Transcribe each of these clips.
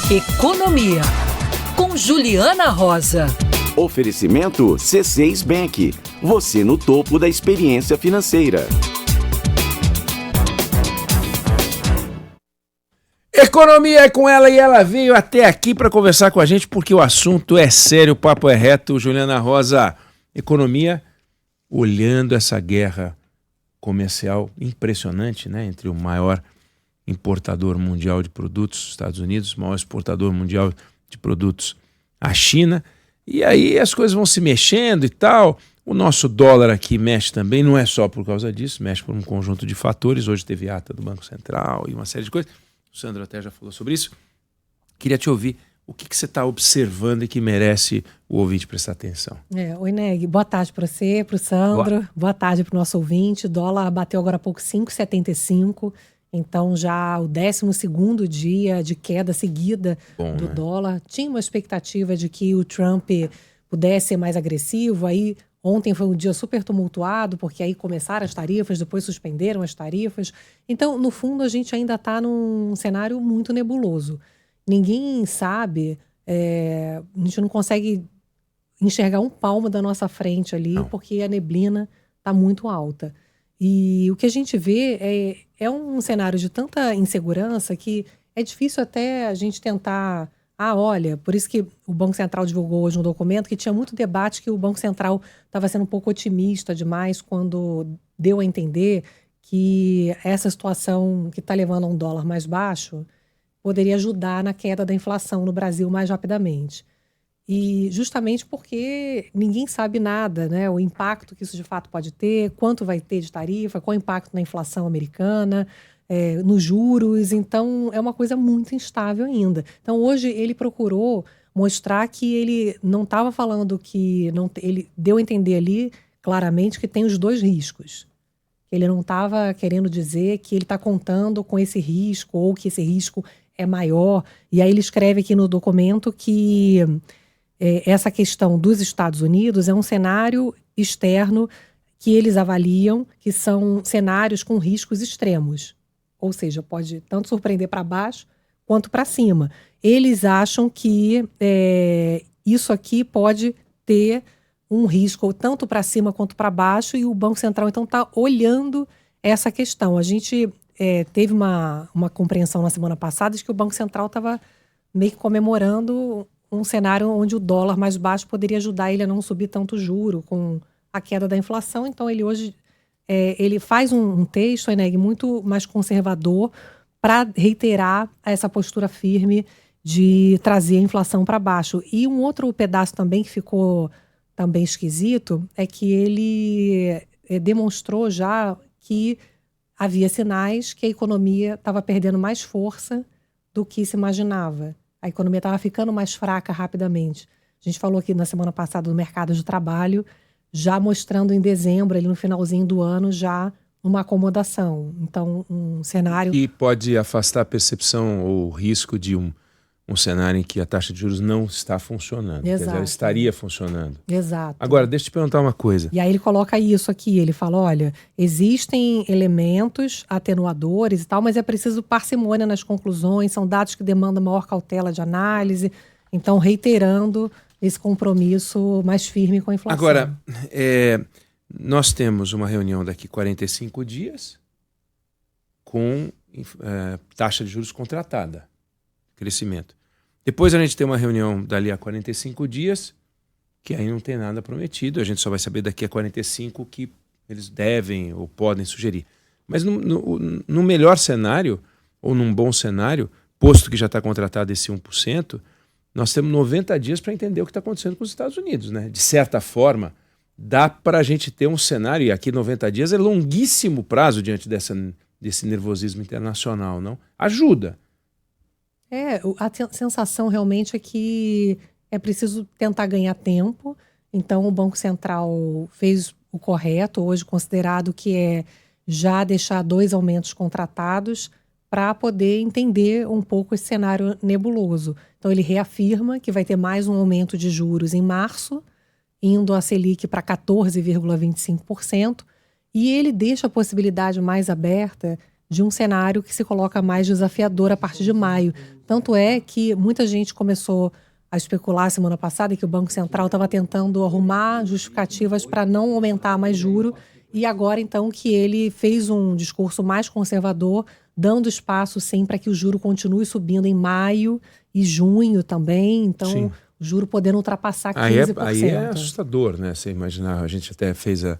Economia, com Juliana Rosa. Oferecimento C6 Bank. Você no topo da experiência financeira. Economia é com ela e ela veio até aqui para conversar com a gente porque o assunto é sério, o papo é reto. Juliana Rosa, economia, olhando essa guerra comercial impressionante, né, entre o maior importador mundial de produtos, Estados Unidos, o maior exportador mundial de produtos, a China. E aí as coisas vão se mexendo e tal. O nosso dólar aqui mexe também, não é só por causa disso, mexe por um conjunto de fatores. Hoje teve ata do Banco Central e uma série de coisas. O Sandro até já falou sobre isso. Queria te ouvir, o que você está observando e que merece o ouvinte prestar atenção? Oi, Neg. Boa tarde para você, para o Sandro. Boa tarde para o nosso ouvinte. O dólar bateu agora há pouco 5,75. Então, já o 12º dia de queda seguida do dólar. Tinha uma expectativa de que o Trump pudesse ser mais agressivo. Aí, ontem foi um dia super tumultuado, porque aí começaram as tarifas, depois suspenderam as tarifas. Então, no fundo, a gente ainda está num cenário muito nebuloso. Ninguém sabe, a gente não consegue enxergar um palmo da nossa frente ali, porque a neblina está muito alta. E o que a gente vê é um cenário de tanta insegurança que é difícil até a gente tentar... olha, por isso que o Banco Central divulgou hoje um documento que tinha muito debate que o Banco Central estava sendo um pouco otimista demais quando deu a entender que essa situação que está levando a um dólar mais baixo poderia ajudar na queda da inflação no Brasil mais rapidamente. E justamente porque ninguém sabe nada, né? O impacto que isso de fato pode ter, quanto vai ter de tarifa, qual o impacto na inflação americana, nos juros. Então, é uma coisa muito instável ainda. Então, hoje ele procurou mostrar que ele não estava falando que... ele deu a entender ali claramente que tem os dois riscos. Ele não estava querendo dizer que ele está contando com esse risco ou que esse risco é maior. E aí ele escreve aqui no documento que... essa questão dos Estados Unidos é um cenário externo que eles avaliam que são cenários com riscos extremos. Ou seja, pode tanto surpreender para baixo quanto para cima. Eles acham que isso aqui pode ter um risco tanto para cima quanto para baixo e o Banco Central, então, está olhando essa questão. A gente teve uma compreensão na semana passada de que o Banco Central estava meio que comemorando um cenário onde o dólar mais baixo poderia ajudar ele a não subir tanto juro com a queda da inflação. Então, ele hoje ele faz um texto, Eneg, muito mais conservador para reiterar essa postura firme de trazer a inflação para baixo. E um outro pedaço também que ficou também esquisito é que ele demonstrou já que havia sinais que a economia estava perdendo mais força do que se imaginava. A economia estava ficando mais fraca rapidamente. A gente falou aqui na semana passada do mercado de trabalho, já mostrando em dezembro, ali no finalzinho do ano, já uma acomodação. Então, um cenário... E pode afastar a percepção ou o risco de um cenário em que a taxa de juros não está funcionando. Exato. Quer dizer, ela estaria funcionando. Exato. Agora, deixa eu te perguntar uma coisa. E aí ele coloca isso aqui, ele fala, olha, existem elementos atenuadores e tal, mas é preciso parcimônia nas conclusões, são dados que demandam maior cautela de análise, então reiterando esse compromisso mais firme com a inflação. Agora, nós temos uma reunião daqui 45 dias com taxa de juros contratada, crescimento. Depois a gente tem uma reunião dali a 45 dias, que aí não tem nada prometido, a gente só vai saber daqui a 45 o que eles devem ou podem sugerir. Mas no melhor cenário, ou num bom cenário, posto que já está contratado esse 1%, nós temos 90 dias para entender o que está acontecendo com os Estados Unidos, né? De certa forma, dá para a gente ter um cenário, e aqui 90 dias é longuíssimo prazo diante desse nervosismo internacional, não? Ajuda. A sensação realmente é que é preciso tentar ganhar tempo. Então, o Banco Central fez o correto, hoje considerado que é já deixar 2 aumentos contratados para poder entender um pouco esse cenário nebuloso. Então, ele reafirma que vai ter mais um aumento de juros em março, indo a Selic para 14,25%, e ele deixa a possibilidade mais aberta de um cenário que se coloca mais desafiador a partir de maio. Tanto é que muita gente começou a especular semana passada que o Banco Central estava tentando arrumar justificativas para não aumentar mais juro, e agora então que ele fez um discurso mais conservador, dando espaço sim para que o juro continue subindo em maio e junho também, então Sim. o juro podendo ultrapassar 15%. Aí é assustador, né? Você imaginar, a gente até fez a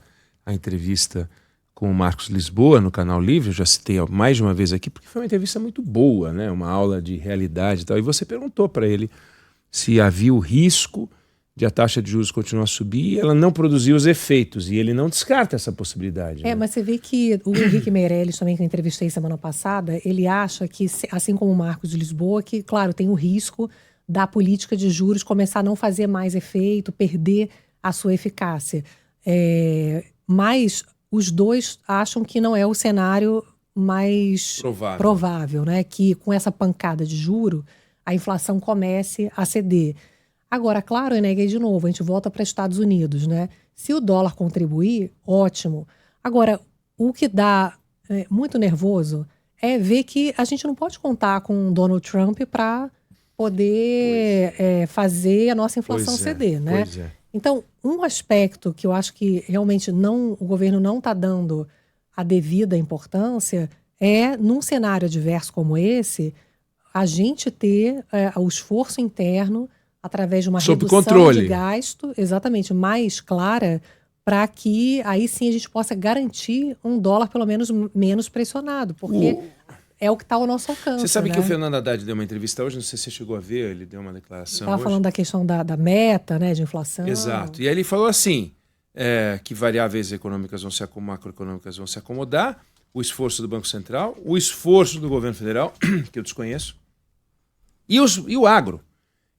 entrevista com o Marcos Lisboa no Canal Livre, eu já citei mais de uma vez aqui, porque foi uma entrevista muito boa, né? Uma aula de realidade e tal, e você perguntou para ele se havia o risco de a taxa de juros continuar a subir e ela não produzir os efeitos, e ele não descarta essa possibilidade. Né? Mas você vê que o Henrique Meirelles, também que eu entrevistei semana passada, ele acha que, assim como o Marcos de Lisboa, que, claro, tem o risco da política de juros começar a não fazer mais efeito, perder a sua eficácia. Mas os dois acham que não é o cenário mais provável, né? Que com essa pancada de juro, a inflação comece a ceder. Agora, claro, e de novo, a gente volta para Estados Unidos, né? Se o dólar contribuir, ótimo. Agora, o que dá muito nervoso é ver que a gente não pode contar com Donald Trump para poder fazer a nossa inflação ceder, né? Pois é. Então, um aspecto que eu acho que realmente o governo não está dando a devida importância é, num cenário adverso como esse, a gente ter o esforço interno através de uma redução de gasto, exatamente, mais clara, para que aí sim a gente possa garantir um dólar pelo menos menos pressionado, porque é o que está ao nosso alcance. Você sabe, né? que o Fernando Haddad deu uma entrevista hoje, não sei se você chegou a ver, ele deu uma declaração Estava falando da questão da meta, né, de inflação. Exato. E aí ele falou assim, que variáveis econômicas macroeconômicas vão se acomodar, o esforço do Banco Central, o esforço do governo federal, que eu desconheço, e o agro,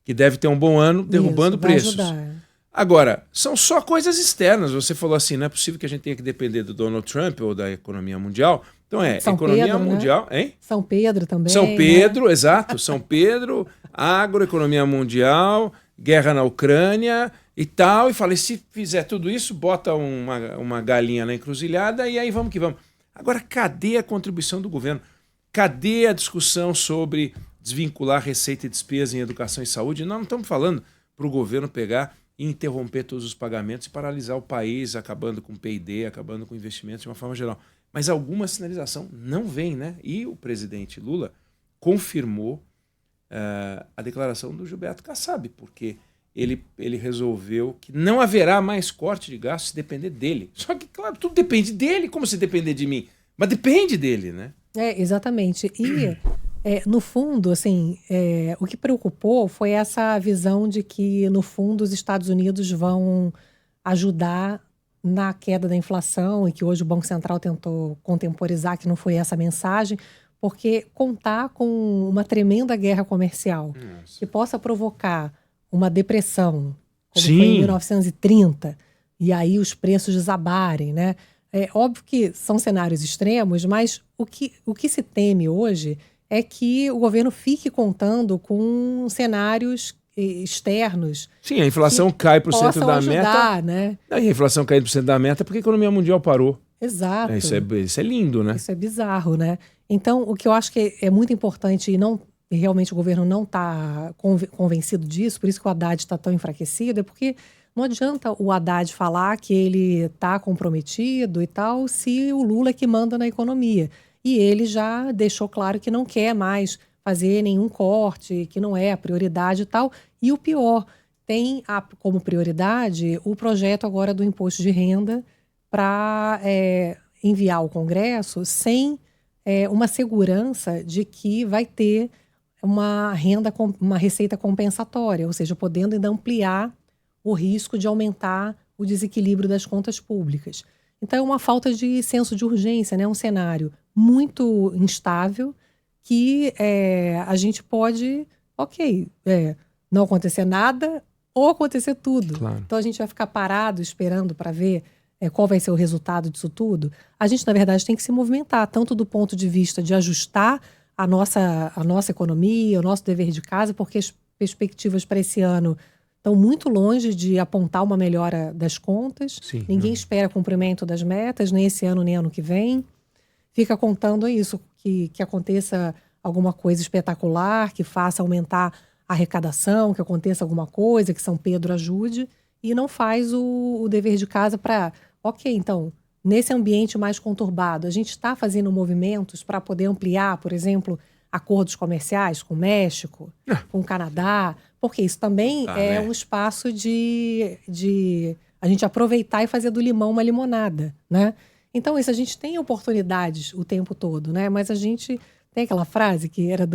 que deve ter um bom ano derrubando preços. Ajudar. Agora, são só coisas externas. Você falou assim, não é possível que a gente tenha que depender do Donald Trump ou da economia mundial. Então economia mundial, né? São Pedro também. São Pedro, né? Exato. São Pedro, agro, economia mundial, guerra na Ucrânia e tal. E falei, se fizer tudo isso, bota uma galinha na encruzilhada e aí vamos que vamos. Agora, cadê a contribuição do governo? Cadê a discussão sobre desvincular receita e despesa em educação e saúde? Nós não estamos falando para o governo pegar e interromper todos os pagamentos e paralisar o país, acabando com o PID, acabando com investimentos de uma forma geral. Mas alguma sinalização não vem, né? E o presidente Lula confirmou a declaração do Gilberto Kassab, porque ele resolveu que não haverá mais corte de gastos se depender dele. Só que, claro, tudo depende dele, como se depender de mim? Mas depende dele, né? Exatamente. E, no fundo, assim, o que preocupou foi essa visão de que, no fundo, os Estados Unidos vão ajudar na queda da inflação e que hoje o Banco Central tentou contemporizar que não foi essa a mensagem, porque contar com uma tremenda guerra comercial que possa provocar uma depressão, como foi em 1930, e aí os preços desabarem, né? É óbvio que são cenários extremos, mas o que se teme hoje é que o governo fique contando com cenários externos. Sim, a inflação cai para o centro da meta. Né? A inflação cai para o centro da meta porque a economia mundial parou. Exato. Isso é lindo, né? Isso é bizarro, né? Então, o que eu acho que é muito importante e realmente o governo não está convencido disso, por isso que o Haddad está tão enfraquecido, é porque não adianta o Haddad falar que ele está comprometido e tal, se o Lula é que manda na economia. E ele já deixou claro que não quer mais fazer nenhum corte, que não é a prioridade e tal. E o pior, tem como prioridade o projeto agora do imposto de renda para enviar ao Congresso sem uma segurança de que vai ter uma receita compensatória, ou seja, podendo ainda ampliar o risco de aumentar o desequilíbrio das contas públicas. Então é uma falta de senso de urgência, né? Um cenário muito instável que a gente pode, não acontecer nada ou acontecer tudo. Claro. Então a gente vai ficar parado esperando para ver qual vai ser o resultado disso tudo. A gente, na verdade, tem que se movimentar, tanto do ponto de vista de ajustar a nossa economia, o nosso dever de casa, porque as perspectivas para esse ano estão muito longe de apontar uma melhora das contas. Sim, Ninguém espera cumprimento das metas, nem esse ano, nem ano que vem. fica contando isso, que aconteça alguma coisa espetacular, que faça aumentar a arrecadação, que aconteça alguma coisa, que São Pedro ajude, e não faz o dever de casa para, ok, então, nesse ambiente mais conturbado, a gente está fazendo movimentos para poder ampliar, por exemplo, acordos comerciais com o México, com o Canadá, porque isso também é um espaço de a gente aproveitar e fazer do limão uma limonada, né? Então, isso, a gente tem oportunidades o tempo todo, né? Mas a gente tem aquela frase que era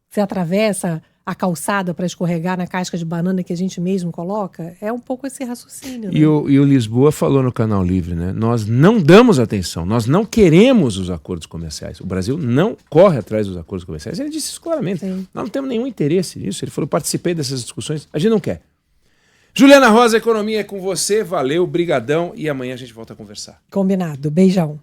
você atravessa a calçada para escorregar na casca de banana que a gente mesmo coloca, é um pouco esse raciocínio. Né? E o Lisboa falou no Canal Livre, né? Nós não damos atenção, nós não queremos os acordos comerciais. O Brasil não corre atrás dos acordos comerciais. Ele disse isso claramente. Sim. Nós não temos nenhum interesse nisso. Ele falou, participei dessas discussões, a gente não quer. Juliana Rosa, Economia é com você, valeu, brigadão, e amanhã a gente volta a conversar. Combinado, beijão.